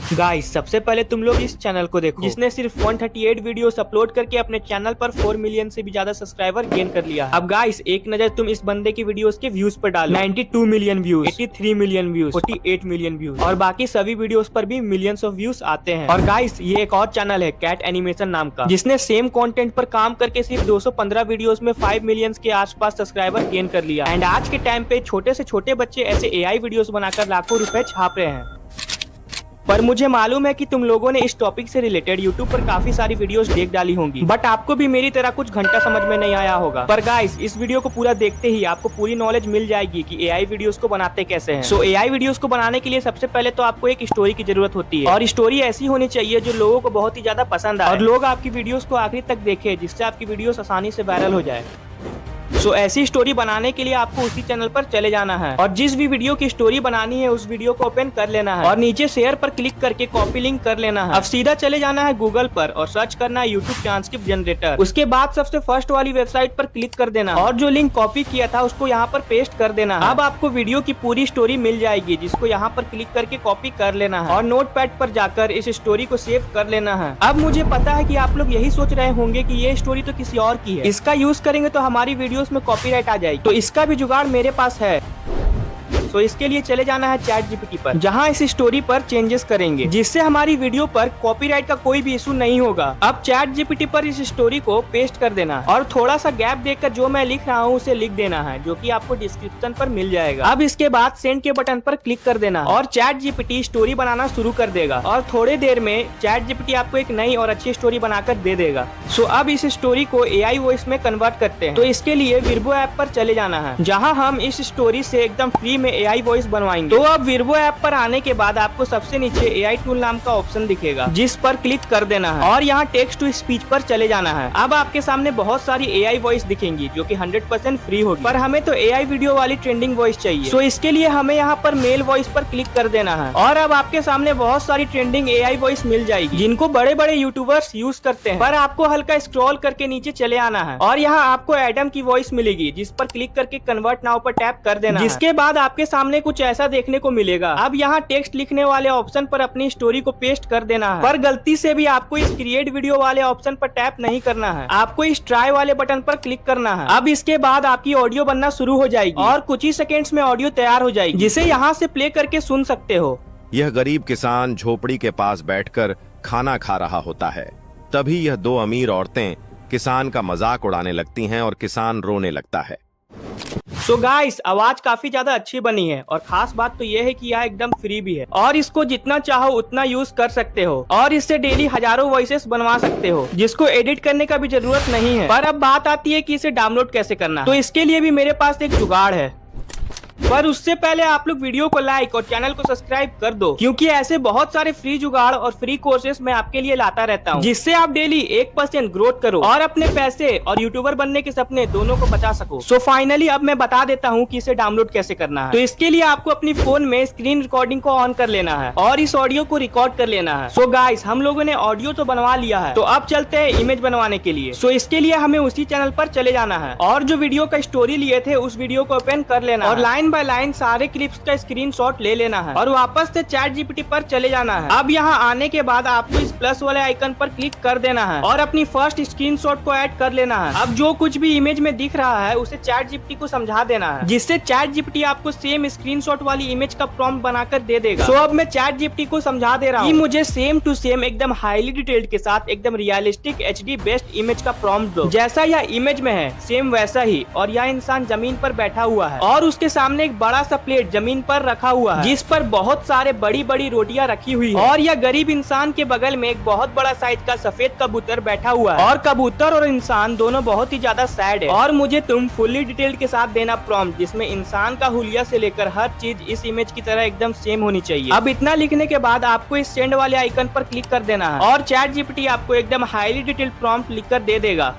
Guys सबसे पहले तुम लोग इस चैनल को देखो जिसने सिर्फ 138 वीडियोस अपलोड करके अपने चैनल पर 4 मिलियन से भी ज्यादा सब्सक्राइबर गेन कर लिया है। अब गाइस एक नजर तुम इस बंदे की वीडियोस के व्यूज पर डालो। 92 million views, 83 million views, 48 million views और बाकी सभी वीडियोस पर भी मिलियंस ऑफ व्यूज आते हैं। और गाइस ये एक और चैनल है कैट एनिमेशन नाम का, जिसने सेम कंटेंट पर काम करके सिर्फ 215 वीडियोस में 5 मिलियन के आसपास सब्सक्राइबर गेन कर लिया। एंड आज के टाइम पे छोटे से छोटे बच्चे ऐसे एआई वीडियोस बनाकर लाखों रुपए छाप रहे हैं। पर मुझे मालूम है कि तुम लोगों ने इस टॉपिक से रिलेटेड YouTube पर काफी सारी वीडियोस देख डाली होंगी, बट आपको भी मेरी तरह कुछ घंटा समझ में नहीं आया होगा। पर गाइस इस वीडियो को पूरा देखते ही आपको पूरी नॉलेज मिल जाएगी कि एआई वीडियोस को बनाते कैसे हैं। सो एआई वीडियोस को बनाने के लिए सबसे पहले तो आपको एक स्टोरी की जरूरत होती है, और स्टोरी ऐसी होनी चाहिए जो लोगों को बहुत ही ज्यादा पसंद आए और लोग आपकी वीडियोस को आखिरी तक देखें, जिससे आपकी वीडियोस आसानी से वायरल हो जाए। सो ऐसी स्टोरी बनाने के लिए आपको उसी चैनल पर चले जाना है और जिस भी वीडियो की स्टोरी बनानी है उस वीडियो को ओपन कर लेना है और नीचे शेयर पर क्लिक करके कॉपी लिंक कर लेना है। अब सीधा चले जाना है गूगल पर और सर्च करना है यूट्यूब ट्रांसक्रिप्ट जनरेटर। उसके बाद सबसे फर्स्ट वाली वेबसाइट पर क्लिक कर देना और जो लिंक कॉपी किया था उसको यहाँ पर पेस्ट कर देना है। अब आपको वीडियो की पूरी स्टोरी मिल जाएगी, जिसको यहाँ पर क्लिक करके कॉपी कर लेना है और नोटपैड पर जाकर इस स्टोरी को सेव कर लेना है। अब मुझे पता है कि आप लोग यही सोच रहे होंगे कि ये स्टोरी तो किसी और की है, इसका यूज करेंगे तो हमारी वीडियोस में कॉपीराइट आ जाएगी। तो इसका भी जुगाड़ मेरे पास है। तो इसके लिए चले जाना है चैट जीपीटी पर, जहां इस स्टोरी पर चेंजेस करेंगे जिससे हमारी वीडियो पर कॉपीराइट का कोई भी इशू नहीं होगा। अब चैट जीपीटी पर इस स्टोरी को पेस्ट कर देना है और थोड़ा सा गैप देकर जो मैं लिख रहा हूँ उसे लिख देना है, जो कि आपको डिस्क्रिप्शन पर मिल जाएगा। अब इसके बाद सेंड के बटन पर क्लिक कर देना और चैट जीपीटी स्टोरी बनाना शुरू कर देगा और थोड़ी देर में चैट जीपीटी आपको एक नई और अच्छी स्टोरी बनाकर दे देगा। सो अब इस स्टोरी को एआई वॉइस में कन्वर्ट करते हैं। तो इसके लिए विर्बो ऐप पर चले जाना है, जहाँ हम इस स्टोरी से एकदम फ्री में एआई वॉइस बनवाएंगे। तो अब विर्बो ऐप पर आने के बाद आपको सबसे नीचे एआई टूल नाम का ऑप्शन दिखेगा, जिस पर क्लिक कर देना है और यहाँ टेक्स्ट टू स्पीच पर चले जाना है। अब आपके सामने बहुत सारी एआई वॉइस दिखेंगी जो कि 100% फ्री होगी, पर हमें तो एआई वीडियो वाली ट्रेंडिंग वॉइस चाहिए। सो इसके लिए हमें यहाँ पर मेल वॉइस पर क्लिक कर देना है और अब आपके सामने बहुत सारी ट्रेंडिंग एआई वॉइस मिल जाएगी, जिनको बड़े बड़े यूट्यूबर्स यूज करते हैं। पर आपको हल्का स्क्रॉल करके नीचे चले आना है और यहाँ आपको एडम की वॉइस मिलेगी, जिस पर क्लिक करके कन्वर्ट नाउ पर टैप कर देना है। जिसके बाद आपके सामने कुछ ऐसा देखने को मिलेगा। अब यहाँ टेक्स्ट लिखने वाले ऑप्शन पर अपनी स्टोरी को पेस्ट कर देना है, पर गलती से भी आपको इस क्रिएट वीडियो वाले ऑप्शन पर टैप नहीं करना है, आपको इस ट्राई वाले बटन पर क्लिक करना है। अब इसके बाद आपकी ऑडियो बनना शुरू हो जाएगी और कुछ ही सेकेंड्स में ऑडियो तैयार हो जाएगी, जिसे यहाँ से प्ले करके सुन सकते हो। यह गरीब किसान झोपड़ी के पास बैठकर खाना खा रहा होता है। तभी यह दो अमीर औरतें किसान का मजाक उड़ाने लगती हैं और किसान रोने लगता है। सो गाइस आवाज काफी ज्यादा अच्छी बनी है और खास बात तो यह है कि यह एकदम फ्री भी है और इसको जितना चाहो उतना यूज कर सकते हो और इससे डेली हजारों वॉइसेस बनवा सकते हो, जिसको एडिट करने का भी जरूरत नहीं है। पर अब बात आती है कि इसे डाउनलोड कैसे करना है। तो इसके लिए भी मेरे पास एक जुगाड़ है, पर उससे पहले आप लोग वीडियो को लाइक और चैनल को सब्सक्राइब कर दो, क्योंकि ऐसे बहुत सारे फ्री जुगाड़ और फ्री कोर्सेस मैं आपके लिए लाता रहता हूँ, जिससे आप डेली 1% ग्रोथ करो और अपने पैसे और यूट्यूबर बनने के सपने दोनों को बचा सको। सो फाइनली अब मैं बता देता हूँ कि इसे डाउनलोड कैसे करना है। तो इसके लिए आपको अपनी फोन में स्क्रीन रिकॉर्डिंग को ऑन कर लेना है और इस ऑडियो को रिकॉर्ड कर लेना है। सो गाइस हम लोगों ने ऑडियो तो बनवा लिया है, तो अब चलते हैं इमेज बनवाने के लिए। सो इसके लिए हमें उसी चैनल पर चले जाना है और जो वीडियो का स्टोरी लिए थे उस वीडियो को ओपन कर लेना और लाइन बाय लाइन सारे क्लिप्स का स्क्रीनशॉट ले लेना है और वापस से चैट जीपीटी पर चले जाना है। अब यहाँ आने के बाद आपको इस प्लस वाले आइकन पर क्लिक कर देना है और अपनी फर्स्ट स्क्रीनशॉट को ऐड कर लेना है। अब जो कुछ भी इमेज में दिख रहा है उसे चैट जीपीटी को समझा देना है, जिससे चैट जीपीटी आपको सेम स्क्रीनशॉट वाली इमेज का प्रॉम्प्ट बनाकर दे देगा। सो अब मैं चैट जीपीटी को समझा दे रहा हूँ कि मुझे सेम टू सेम एकदम हाईली डिटेल्ड के साथ एकदम रियलिस्टिक एचडी बेस्ट इमेज का प्रॉम्प्ट दो, जैसा यह इमेज में है सेम वैसा ही। और यह इंसान जमीन पर बैठा हुआ है और उसके सामने एक बड़ा सा प्लेट जमीन पर रखा हुआ है, जिस पर बहुत सारे बड़ी बड़ी रोटियां रखी हुई है। और यह गरीब इंसान के बगल में एक बहुत बड़ा साइज का सफेद कबूतर बैठा हुआ है और कबूतर और इंसान दोनों बहुत ही ज्यादा सैड है। और मुझे तुम फुल्ली डिटेल्ड के साथ देना प्रॉम्प्ट, जिसमें इंसान का हुलिया से लेकर हर चीज इस इमेज की तरह एकदम सेम होनी चाहिए। अब इतना लिखने के बाद आपको इस सेंड वाले आइकन पर क्लिक कर देना है और चैट जीपीटी आपको एकदम हाईली डिटेल्ड प्रॉम्प्ट लिखकर दे देगा।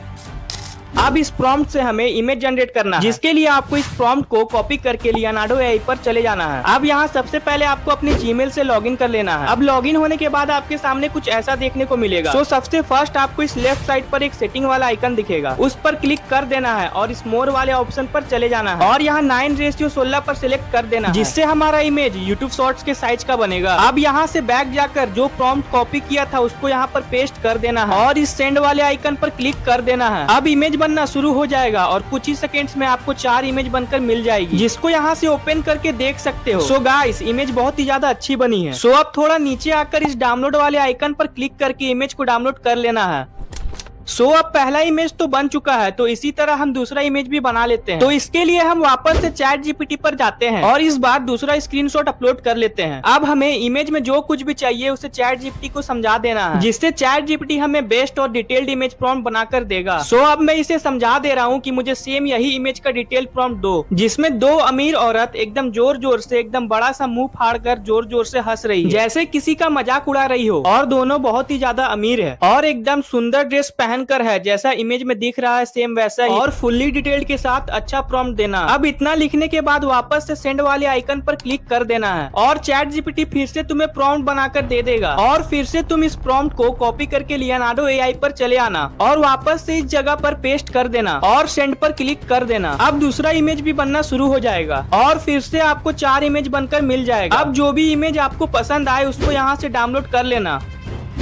अब इस प्रॉम्प्ट से हमें इमेज जनरेट करना है, जिसके लिए आपको इस प्रॉम्प्ट को कॉपी करके लियोनार्डो एआई पर चले जाना है। अब यहाँ सबसे पहले आपको अपनी जीमेल से लॉगिन कर लेना है। अब लॉगिन होने के बाद आपके सामने कुछ ऐसा देखने को मिलेगा। तो सबसे फर्स्ट आपको इस लेफ्ट साइड पर एक सेटिंग वाला आइकन दिखेगा, उस पर क्लिक कर देना है और इस मोर वाले ऑप्शन पर चले जाना है और यहाँ 9:16 पर सिलेक्ट कर देना है, जिससे हमारा इमेज यूट्यूब शॉर्ट्स के साइज का बनेगा। अब यहाँ से बैक जाकर जो प्रॉम्प्ट कॉपी किया था उसको यहाँ पर पेस्ट कर देना है और इस सेंड वाले आइकन पर क्लिक कर देना है। अब इमेज बनना शुरू हो जाएगा और कुछ ही सेकंड्स में आपको 4 इमेज बनकर मिल जाएगी, जिसको यहाँ से ओपन करके देख सकते हो। सो गाइस, इमेज बहुत ही ज्यादा अच्छी बनी है। सो अब थोड़ा नीचे आकर इस डाउनलोड वाले आइकन पर क्लिक करके इमेज को डाउनलोड कर लेना है। सो अब पहला इमेज तो बन चुका है, तो इसी तरह हम दूसरा इमेज भी बना लेते हैं। तो इसके लिए हम वापस से चैट जीपीटी पर जाते हैं और इस बार दूसरा स्क्रीनशॉट अपलोड कर लेते हैं। अब हमें इमेज में जो कुछ भी चाहिए उसे चैट जीपीटी को समझा देना है, जिससे चैट जीपीटी हमें बेस्ट और डिटेल्ड इमेज प्रॉम्प्ट बनाकर देगा। सो अब मैं इसे समझा दे रहा हूँ कि मुझे सेम यही इमेज का डिटेल प्रॉम्प्ट दो, जिसमें 2 अमीर औरत एकदम जोर जोर से एकदम बड़ा सा मुंह फाड़ कर जोर जोर से हंस रही है, जैसे किसी का मजाक उड़ा रही हो, और दोनों बहुत ही ज्यादा अमीर है और एकदम सुंदर ड्रेस पहनकर है, जैसा इमेज में दिख रहा है सेम वैसा ही, और फुल्ली डिटेल्ड के साथ अच्छा प्रॉम्प्ट देना। अब इतना लिखने के बाद वापस से सेंड वाले आइकन पर क्लिक कर देना है और चैट जीपीटी फिर से तुम्हें प्रॉम्प्ट बनाकर दे देगा और फिर से तुम इस प्रॉम्प्ट को कॉपी करके लियोनार्डो एआई पर चले आना और वापस से इस जगह पर पेस्ट कर देना और सेंड पर क्लिक कर देना। अब दूसरा इमेज भी बनना शुरू हो जाएगा और फिर से आपको 4 इमेज बनकर मिल जाएगा। अब जो भी इमेज आपको पसंद आए उसको यहाँ से डाउनलोड कर लेना।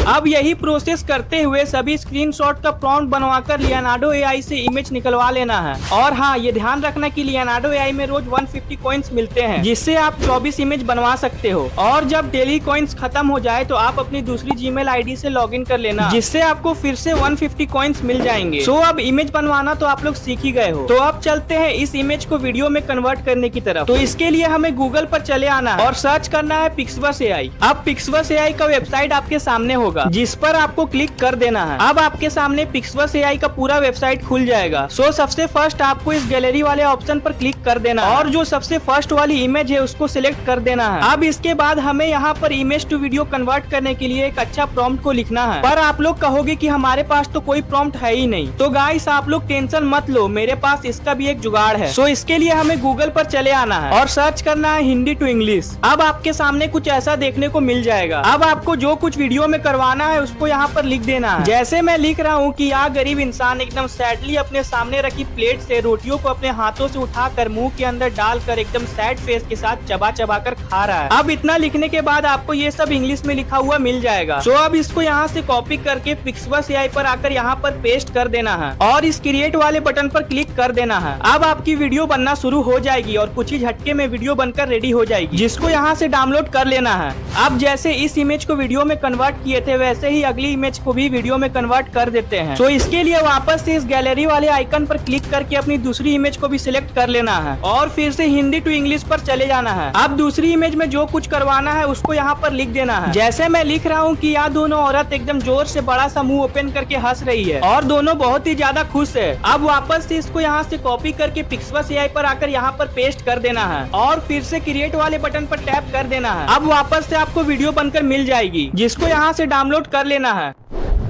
अब यही प्रोसेस करते हुए सभी स्क्रीनशॉट का प्रॉम्प्ट बनवाकर लियोनार्डो एआई से इमेज निकलवा लेना है। और हाँ, ये ध्यान रखना कि लियोनार्डो एआई में रोज 150 कॉइन्स मिलते हैं, जिससे आप 24 इमेज बनवा सकते हो। और जब डेली कॉइन्स खत्म हो जाए तो आप अपनी दूसरी जीमेल आईडी से लॉगिन कर लेना, जिससे आपको फिर से 150 कॉइन्स मिल जाएंगे। सो अब इमेज बनवाना तो आप लोग सीख ही गए हो, तो अब चलते हैं इस इमेज को वीडियो में कन्वर्ट करने की तरफ। तो इसके लिए हमें गूगल पर चले आना है और सर्च करना है पिक्सवर्स एआई। अब पिक्सवर्स एआई का वेबसाइट आपके सामने होगा, जिस पर आपको क्लिक कर देना है। अब आपके सामने पिक्सवर्स एआई का पूरा वेबसाइट खुल जाएगा। सो सबसे फर्स्ट आपको इस गैलरी वाले ऑप्शन पर क्लिक कर देना है और जो सबसे फर्स्ट वाली इमेज है उसको सिलेक्ट कर देना है। अब इसके बाद हमें यहाँ पर इमेज टू वीडियो कन्वर्ट करने के लिए एक अच्छा प्रॉम्प्ट को लिखना है। पर आप लोग कहोगे कि हमारे पास तो कोई प्रॉम्प्ट है ही नहीं। तो गाइस, आप लोग टेंशन मत लो, मेरे पास इसका भी एक जुगाड़ है। सो इसके लिए हमें गूगल पर चले आना है और सर्च करना है हिंदी टू इंग्लिश। अब आपके सामने कुछ ऐसा देखने को मिल जाएगा। अब आपको जो कुछ वीडियो में करवाना है उसको यहाँ पर लिख देना है। जैसे मैं लिख रहा हूँ कि यह गरीब इंसान एकदम सैडली अपने सामने रखी प्लेट से रोटियों को अपने हाथों से उठाकर मुंह के अंदर डालकर एकदम सैड फेस के साथ चबा चबा कर खा रहा है। अब इतना लिखने के बाद आपको ये सब इंग्लिश में लिखा हुआ मिल जाएगा। सो अब इसको यहाँ से कॉपी करके पिक्सवर्स एआई पर आकर यहाँ पर पेस्ट कर देना है और इस क्रिएट वाले बटन पर क्लिक कर देना है। अब आपकी वीडियो बनना शुरू हो जाएगी और कुछ ही झटके में वीडियो बनकर रेडी हो जाएगी, जिसको यहाँ से डाउनलोड कर लेना है। अब जैसे इस इमेज को वीडियो में कन्वर्ट किए थे वैसे ही अगली इमेज को भी वीडियो में कन्वर्ट कर देते हैं। तो इसके लिए वापस से इस गैलरी वाले आइकन पर क्लिक करके अपनी दूसरी इमेज को भी सिलेक्ट कर लेना है और फिर से हिंदी टू इंग्लिश पर चले जाना है। अब दूसरी इमेज में जो कुछ करवाना है उसको यहाँ पर लिख देना है। जैसे मैं लिख रहा हूँ कि यहाँ दोनों औरत एकदम जोर से बड़ा सा मुंह ओपन करके हंस रही है और दोनों बहुत ही ज्यादा खुश है। अब वापस से इसको यहाँ से कॉपी करके पिक्सवर्स एआई पर आकर यहाँ पर पेस्ट कर देना है और फिर से क्रिएट वाले बटन पर टैप कर देना है। अब वापस से आपको वीडियो बनकर मिल जाएगी, जिसको यहाँ से डाउनलोड कर लेना है।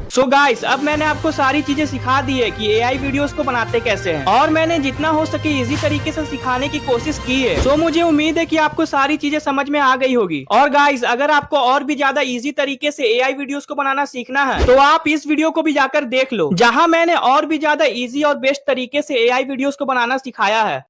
सो गाइस, अब मैंने आपको सारी चीजें सिखा दी है कि एआई वीडियोस को बनाते कैसे हैं और मैंने जितना हो सके इजी तरीके से सिखाने की कोशिश की है। सो मुझे उम्मीद है कि आपको सारी चीजें समझ में आ गई होगी। और गाइस, अगर आपको और भी ज्यादा इजी तरीके से एआई वीडियोस को बनाना सीखना है तो आप इस वीडियो को भी जाकर देख लो, जहाँ मैंने और भी ज्यादा इजी और बेस्ट तरीके से एआई वीडियोस को बनाना सिखाया है।